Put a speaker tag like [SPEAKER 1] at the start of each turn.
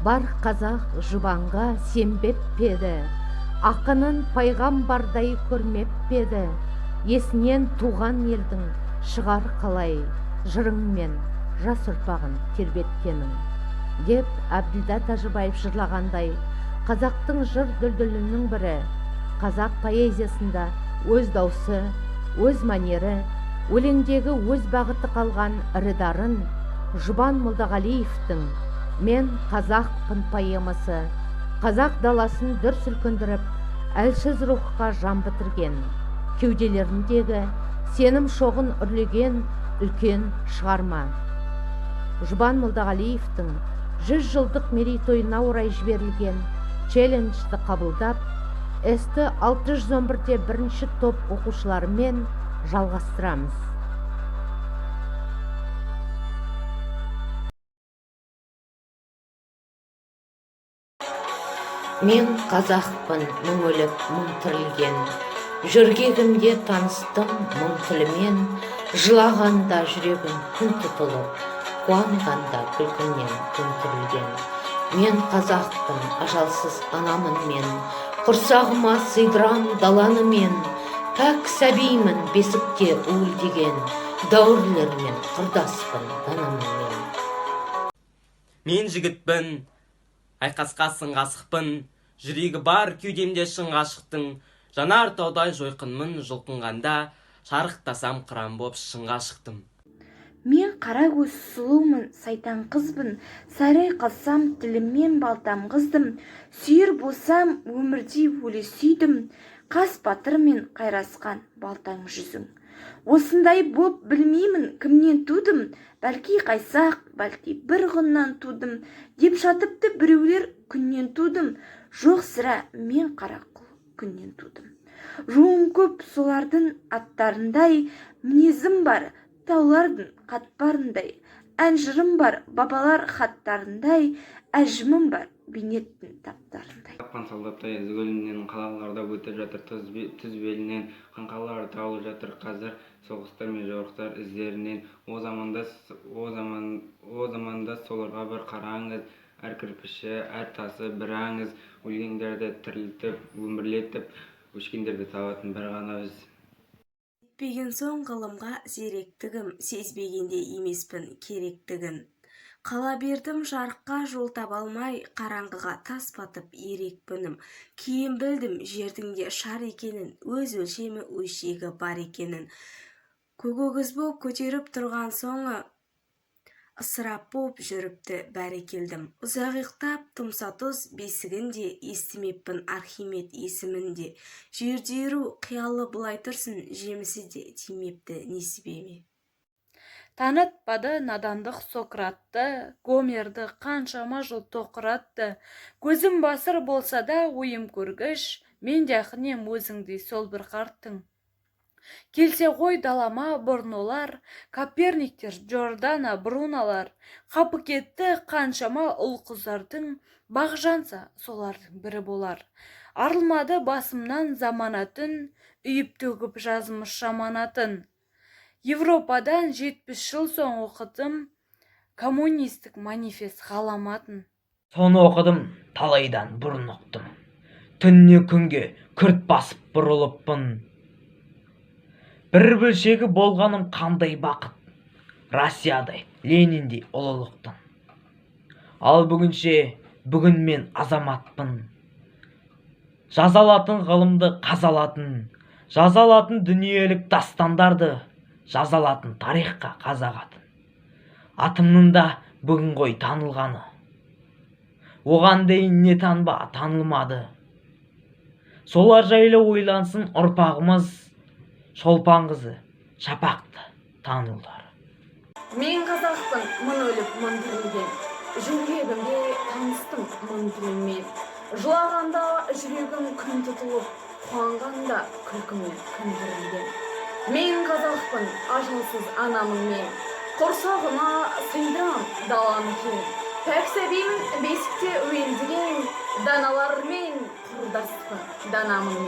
[SPEAKER 1] Бар қазақ жұбанға сенбеп педі, ақынын пайғамбардай көрмеп педі, есінен туған елдің шығар қалай жырыңмен жас ұрпағын тербеткенің, деп Әбділда Тәжібаев жырлағандай, қазақтың жыр дүлдүлінің бірі, қазақ поэзиясында өз даусы, өз манері, өлеңдегі өз бағыты қалған ірі дарын Жұбан Молдағалиевтің «Мен қазақпын» поэмасы қазақ даласын дүр сілкіндіріп, әлсіз рухқа жан бітірген, кеуделеріндегі сенім шоғын үрлеген үлкен шығарма. Жұбан Молдағалиевтің 100 жылдық мерейтойына орай жіберілген челленджді қабылдап, С-ті 611-де бірінші топ оқушыларымен жалғастырамыз. Мен қазақпын, мың өліп, мың тірілген, жөргегімде таныстым мың тілімен, жылағанда жүрегім күн тұтылып, қуанғанда күлкімнен күн түрілген. Мен қазақпын, ажалсыз анамын мен, құрсағыма сыйдырам даланы мен, пәк сәбеймін бесікте уілдеген, дәуірлермен құрдаспын данамын мен.
[SPEAKER 2] Мен жігітпін, айқасқа сынға асықпын, жүрегі бар кеудемде шын ғашықтың, жанар таудай жойқынмын жұлқынғанда, шарықтасам қыран боп шыңға шықтым.
[SPEAKER 3] Мен қара көз сұлумын, сайтан қызбын, сайрай қалсам тіліммен балтам қыздым, сүйір болсам өмірде өле сүйдім, қас батырмен қайрасқан балтаң жүзің. Осындай боп білмеймін кімнен тудым, бәлки қайсақ, бәлки бір ғыннан тудым, деп жатыпты біреулер күннен тудым, жоқ сірә мен қарақұл күннен тудым. Руым көп солардың аттарындай, мінезім бар таулардың қатпарындай, ән жырым бар бабалар хаттарындай, әжімім бар бейнеттің таптарындай.
[SPEAKER 4] Тапқан солдаттай ізгілінен қалаларда өтіп жатыр, түз белінен қаңқалар таулы жатыр қазір, соғыстар мен жорықтар іздерінен. О заманда соларға бір қараңыз, әр кірпіші, әр тасы бір аңыз, өлгендерді тірілтіп, өмірлетіп, өшкендерді табатын бір ғана өз.
[SPEAKER 5] Етпеген соң ғылымға зеректігім, сезбегенде емеспін керектігін. Қала бердім жарыққа жол таба алмай, қараңғыға тас батып ерекпінім. Кейін білдім жердің де шар екенін, өз өлшемі өлшегі бар екенін. Көкөкіз боп көтеріп тұрған соңы, ысырап боп жүріпті бәрі келдім. Ұзақ ұйықтап тұмса тұз бесігінде, естімеппін Архимед есімінде. Жерде еру қиялы бұлай тұрсын, жемісі де тимепті несібеме.
[SPEAKER 6] Танытпады надандық Сократты, Гомерді қаншама жыл тоқыратты. Көзім басыр болса да ойым көргіш, мен де ақынем өзіңдей сол бір қарттың. Келсе ғой далама бұрын олар, Коперниктер, Джордана, Бруналар, қапы кетті қаншама ұл қыздардың, бақ жанса солардың бірі болар. Арылмады басымнан заманатын, үйіп төгіп жазмыш жаманатын. Европадан 70 жыл соң оқыдым коммунистік манифест ғаламатын.
[SPEAKER 7] Соны оқыдым, талайдан бұрын ұқтым. Түнне күнге күрт басып бұрылыппын. Бір бөлшегі болғаным қандай бақыт, Россиядай, Лениндей ұлылықтың. Ал бүгін мен азаматпын. Жазалатын ғылымды қазалатын, жазалатын дүниелік дастандарды, жазалатын тарихқа қазақ атын. Атымның да бүгін ғой танылғаны. Оған дейін не танба танылмады. Солар жайлы ойлансын ұрпағымыз, шолпан қызы, шапақты танылдар.
[SPEAKER 8] Мен қазақпын, мың өліп, мың тірілген, жүрегімде таныстым мың тілімен. Жылағанда жүрегім күн тұтылып, қуанғанда күлкімнен күн түрілген. Мен қазақпын, ажалсыз анамын мен, құрсағыма сыйдырам даланы кең. Пәк сәбеймін бесікте уелдеген, даналармен құрдаспын данамын мен.